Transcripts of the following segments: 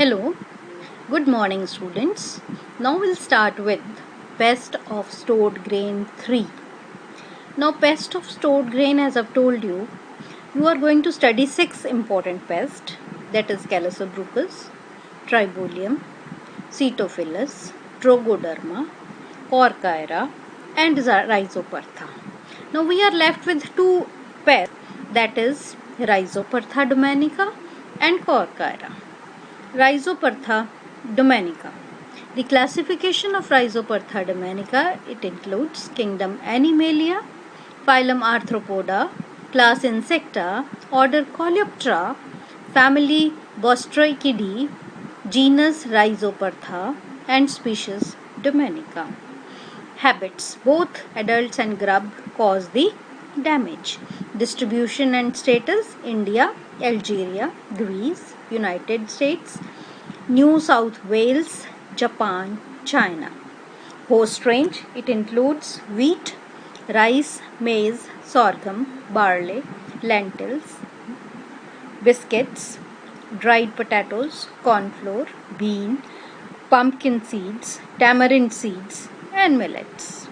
Hello, good morning students. Now we'll start with Pest of Stored Grain 3. Now pest of stored grain, as I've told you, you are going to study 6 important pests, that is Calosobruchus, Tribolium, Cytophilus, Trogoderma, Corcyra and Rhizopertha. Now we are left with 2 pests, that is Rhizopertha dominica and Corcyra. Rhizopertha dominica. The classification of Rhizopertha dominica, it includes kingdom Animalia, phylum Arthropoda, class Insecta, order Coleoptera, family Bostricidae, genus Rhizopertha and species dominica. Habits: both adults and grub cause the damage. Distribution and status: India, Algeria, Greece, United States, New South Wales, Japan, China. Host range: it includes wheat, rice, maize, sorghum, barley, lentils, biscuits, dried potatoes, corn flour, bean, pumpkin seeds, tamarind seeds and millets.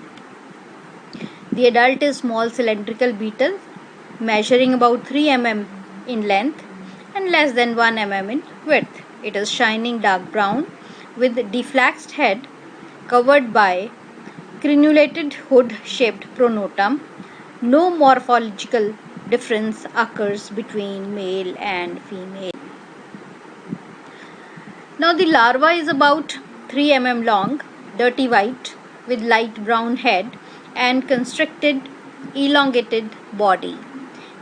The adult is small cylindrical beetle measuring about 3 mm in length and less than 1 mm in width. It is shining dark brown with deflaxed head covered by crenulated hood-shaped pronotum. No morphological difference occurs between male and female. Now the larva is about 3 mm long, dirty white with light brown head and constricted elongated body.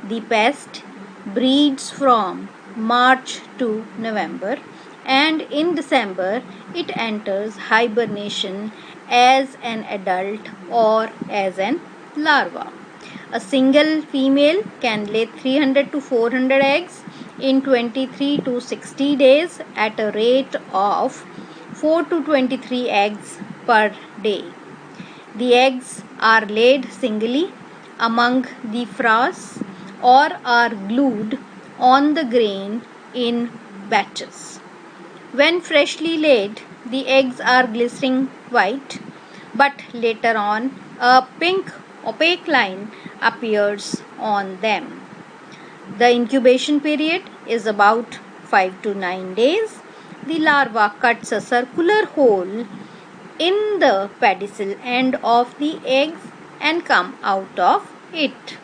The pest breeds from March to November, and in December it enters hibernation as an adult or as an larva. A single female can lay 300 to 400 eggs in 23 to 60 days at a rate of 4 to 23 eggs per day. The eggs are laid singly among the frass or are glued on the grain in batches. When freshly laid, the eggs are glistening white, but later on a pink opaque line appears on them. The incubation period is about 5 to 9 days. The larva cuts a circular hole in the pedicel end of the eggs and come out of it.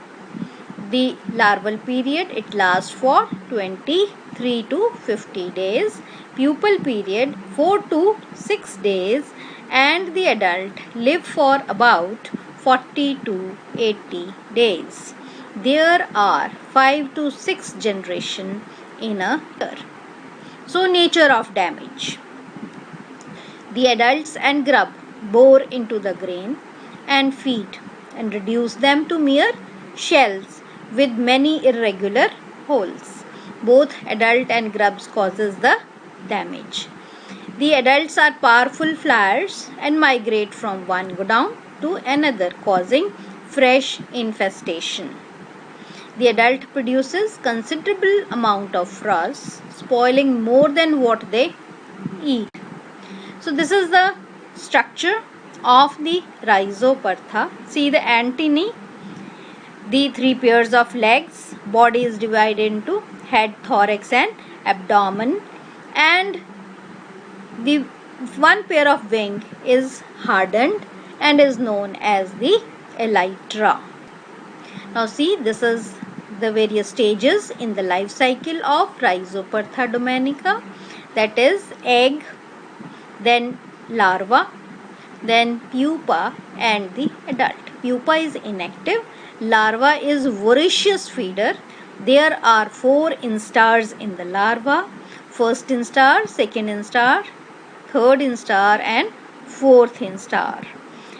The larval period, it lasts for 23 to 50 days. Pupal period 4 to 6 days, and the adult live for about 40 to 80 days. There are 5 to 6 generations in a year. So nature of damage. The adults and grub bore into the grain and feed and reduce them to mere shells with many irregular holes. Both adult and grubs causes the damage. The adults are powerful flyers and migrate from one godown to another, causing fresh infestation. The adult produces considerable amount of frass, spoiling more than what they eat. So this is the structure of the Rhizopertha. See the antennae, the 3 pairs of legs, body is divided into head, thorax and abdomen, and the 1 pair of wing is hardened and is known as the elytra. Now see, this is the various stages in the life cycle of Rhizopertha dominica, that is egg, then larva, then pupa and the adult. Pupa is inactive, larva is voracious feeder. There are 4 instars in the larva: first instar, second instar, third instar and fourth instar,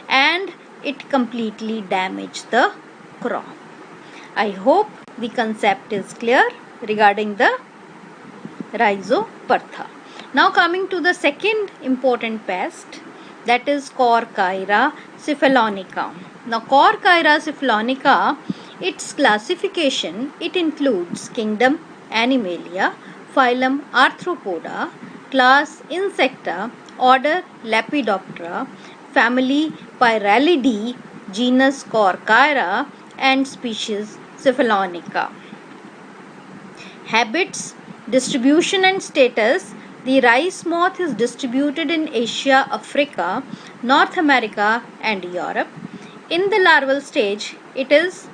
and it completely damaged the crop. I hope the concept is clear regarding the Rhizopertha. Now coming to the second important pest, that is Corcyra cephalonica. Now Corcyra cephalonica, its classification, it includes kingdom Animalia, phylum Arthropoda, class Insecta, order Lepidoptera, family Pyralidae, genus Corcyra, and species Cephalonica. Habits, distribution and status. The rice moth is distributed in Asia, Africa, North America and Europe. In the larval stage, it is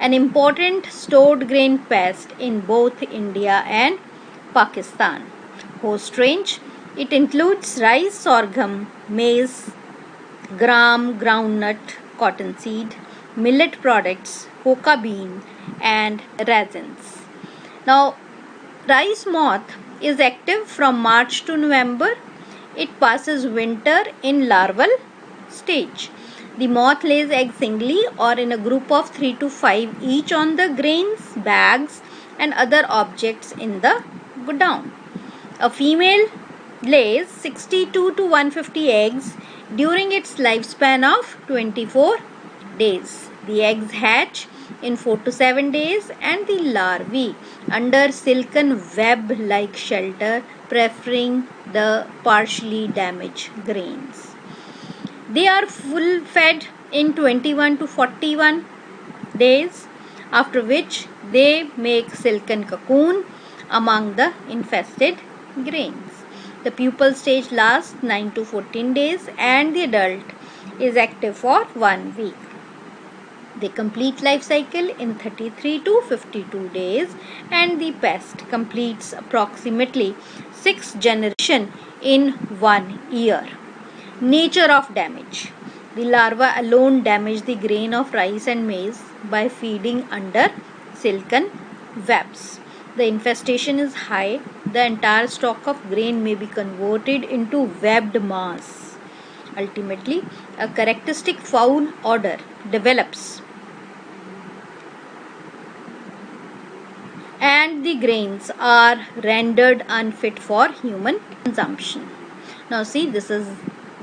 an important stored grain pest in both India and Pakistan. Host range, it includes rice, sorghum, maize, gram, groundnut, cottonseed, millet products, coca bean and raisins. Now, rice moth is active from March to November. It passes winter in larval stage. The moth lays eggs singly or in a group of 3 to 5 each on the grains, bags and other objects in the godown. A female lays 62 to 150 eggs during its lifespan of 24 days. The eggs hatch in 4 to 7 days and the larvae under silken web-like shelter, preferring the partially damaged grains. They are full fed in 21 to 41 days, after which they make silken cocoon among the infested grains. The pupal stage lasts 9 to 14 days and the adult is active for 1 week. They complete life cycle in 33 to 52 days and the pest completes approximately 6 generations in 1 year. Nature of damage. The larva alone damage the grain of rice and maize by feeding under silken webs. The infestation is high. The entire stalk of grain may be converted into webbed mass. Ultimately, a characteristic foul odor develops and the grains are rendered unfit for human consumption. Now see, this is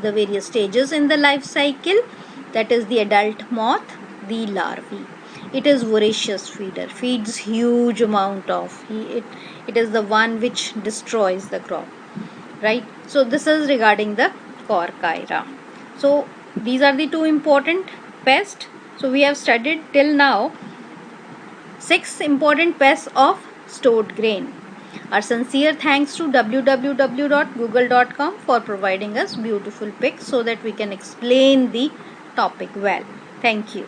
the various stages in the life cycle. That is the adult moth, the larvae. It is voracious feeder, feeds huge amount of it is the one which destroys the crop, right? So this is regarding the Corcyra. So these are the two important pests. So we have studied till now 6 important pests of stored grain. Our sincere thanks to www.google.com for providing us beautiful pics so that we can explain the topic well. Thank you.